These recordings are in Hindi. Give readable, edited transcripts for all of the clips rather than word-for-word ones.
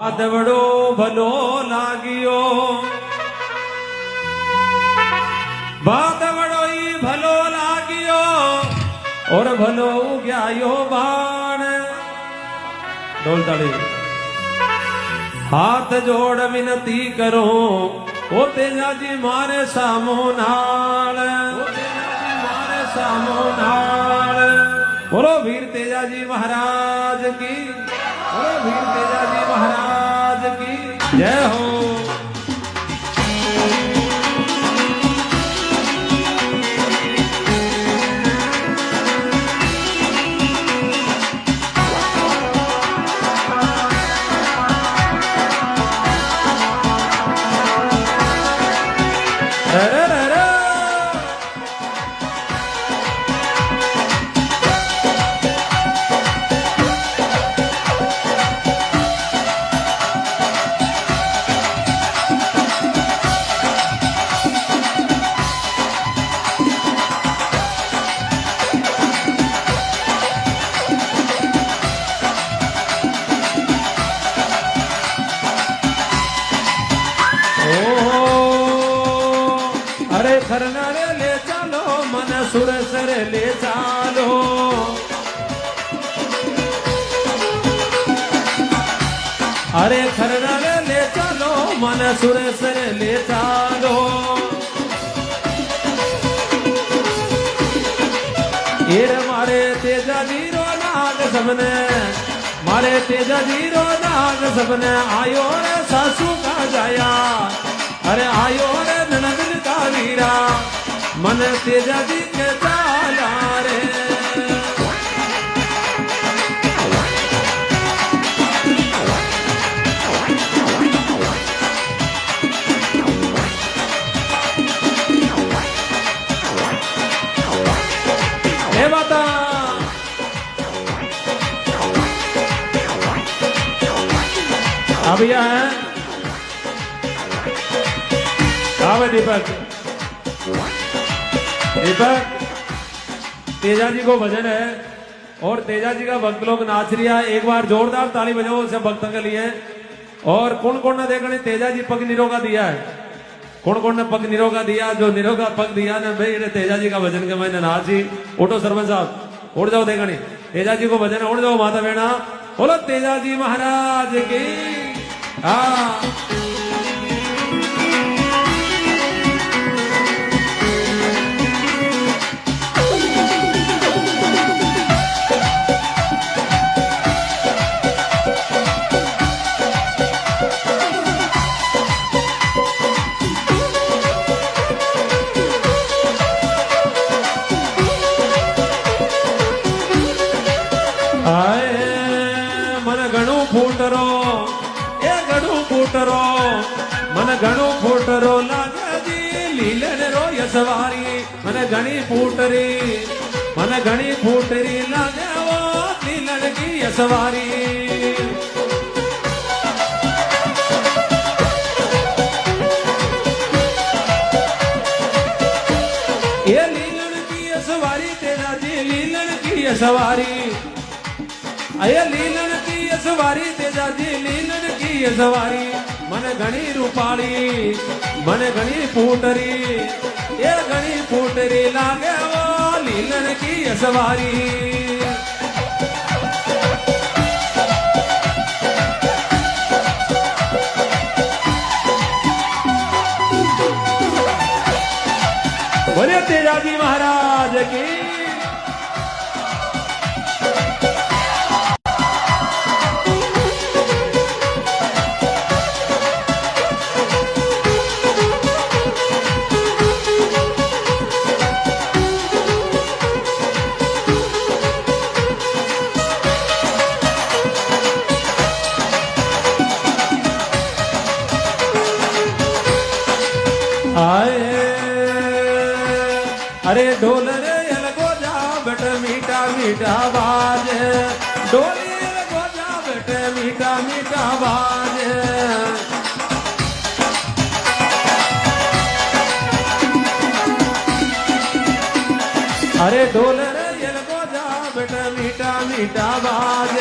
આદવડો ભલો લાગ્યો, ભાદવડો ઈ ભલો લાગ્યો, ઓર ભલો ઉગ્યાયો બાણ. ઢોલ તાળી. હાથ જોડ વિનતી કરો, ઓ તેજાજી મારે સામો નાળ, મારે સામો નાળ. બોલો વીર તેજાજી મહારાજ કી, બોલો વીર તેજાજી મહારાજ કી જય હો. ખરનારે લે ચાલો, મને સુરસરે લે ચાલો. અરે ખરનારે લે ચાલો, મને સુરસરે લે ચાલો. એર મારે તેજાજીરો નાગ સબને, મારે તેજાજીરો નાગ સબને આયો રે સાસુ કા જાયા. અરે આયો રે નનદ કા વીરા, મને તેજાજી કે ચાલા રે. એ બાતા આ ભૈया है आवे दीपक. दीपक तेजाजी को भजन है और तेजाजी का भक्त लोग नाच रिया है. एक बार जोरदार ताली बजाओ सब भक्तों के लिए. और कौन कौन ने देखा तेजाजी पग निरोगा दिया है, कौन कौन ने पग निरोगा दिया. जो निरोगा पग दिया ने भाई ने तेजाजी का भजन के मैंने नाची. उठो सरपंच साहब उठ जाओ. देखा तेजाजी को भजन उठ जाओ. माता बहना बोलो तेजाजी महाराज की. हाँ ફૂટરો એ ઘણું ફૂટરો, મને ઘણું ફૂટરો લાગે લીલન રો યસવારી. મને ઘણી ફૂટરી, મને ઘણી ફૂટરી લાગે લીલન કી યસવારી. એ લીલન કી યસવારી તેજાજી, લીલન કી યસવારી. અય લીલન કી સવારી તેજાજી, લીલન કી સવારી. મને ઘણી રૂપાળી, મને ઘણી ફૂટરી, એ ઘણી ફૂટરી લાગે લીલન કી સવારી. બોલે તેજાજી મહારાજ કી. अरे ढोल रे अलगो जा बेट मीठा मीठा बाज, ढोली अलगो जा बेट मीठा मीठा बाज. अरे ढोल रे अलगो जा बेट मीठा मीठा बाज.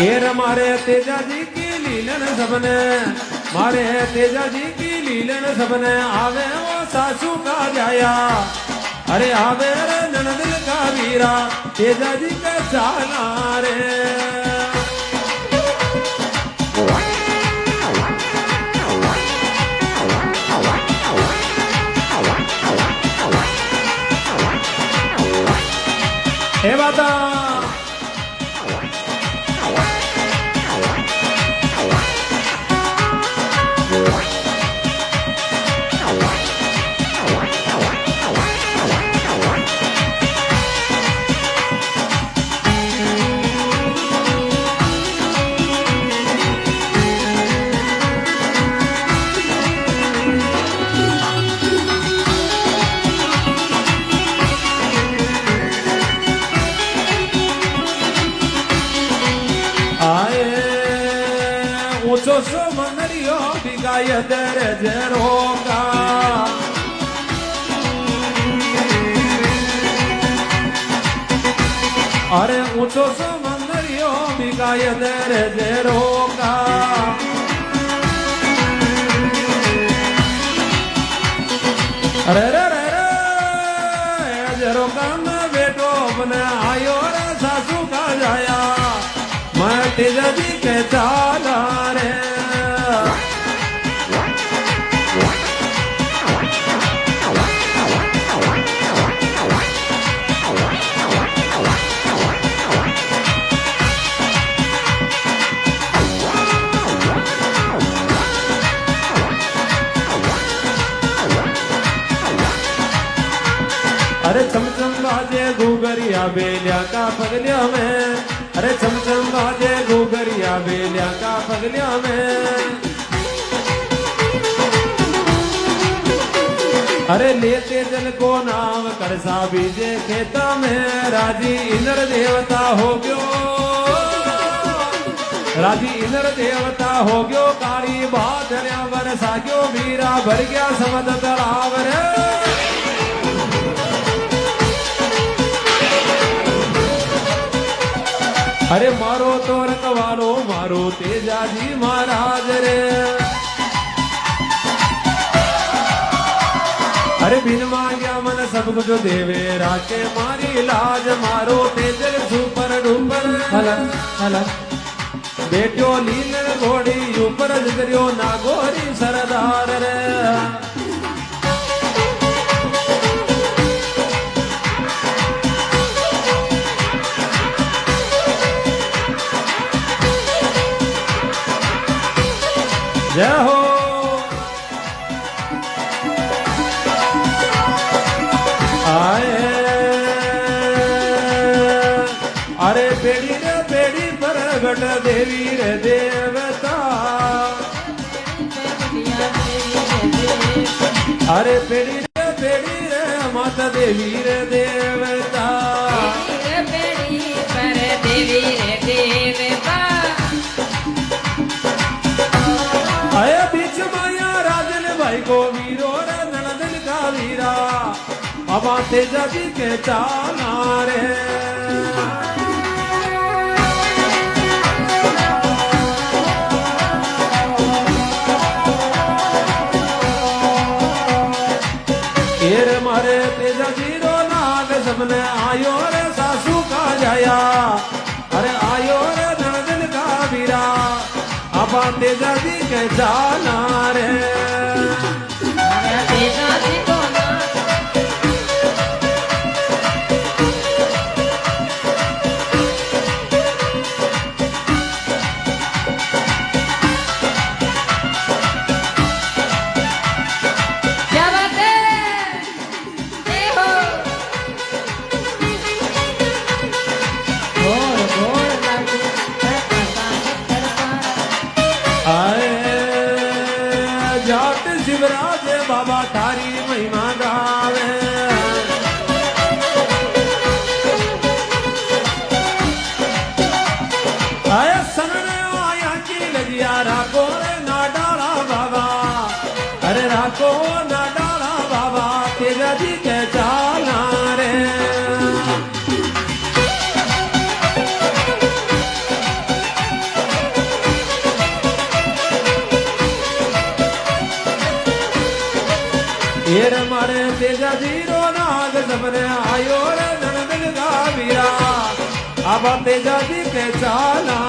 एर मारे तेजा जी की लीलन सबने, मारे तेजा जी की लीलन सबने, आवे वो सासू का जाया, अरे आवे रे ननदिल का वीरा, तेजा जी का चाला रे। हे बाता ऊंचो सो मनरियो बिगाय दर जरोगा, अरे ऊंचो सो मनरियो बिगाय दर जरोगा, अरे रे रे रे जरोगा में बेटो बने आयो रे सासू का जाया, मैं तेजा जी के चाला रे। अरे चमचम बाजे घूगरिया बेलिया का पगलिया में, अरे चमचम बाजे घूगरिया बेलिया का पगलिया में, अरे लेते जल को नाम करसा बीजे खेता में, राजी इंद्र देवता हो गयो, राजी इंद्र देवता हो गयो, काली बादरिया बरसा गयो, वीरा भर गया समद तलाव रे। अरे मारो तो रखवालो मारो तेजा जी महाराज रे, अरे बिन मांग्या मन सब कुछ देवे, राके मारी लाज, मारो तेजल सुपर डूपर हलन हलन, बेटियो लीलन घोड़ी ऊपर जगरियो नागोरी सरदार रे। जय हो आए, अरे बेड़ी रे बेड़ी प्रगट देवी रे देवता, अरे बेड़ी रे माता देवी रे देवता, बेड़ी पर देवी रे देवता, आया बीच माया राजन भाई को वीरो रे ननदन का वीरा, अब तेजा जी के चाला रे। एर मारे तेजा जी रो नाग सबने आयो रे सासू का जाया, अरे आयो रे ननदन का वीरा, अब तेजा जी के जाना रे। तेजा जी को ना क्या बात है, देखो गोर गोर लागू आए जा एर मारे तेजा जी रो नाग सबने आयो रे ननद गा वीरा अब तेजा जी के चाला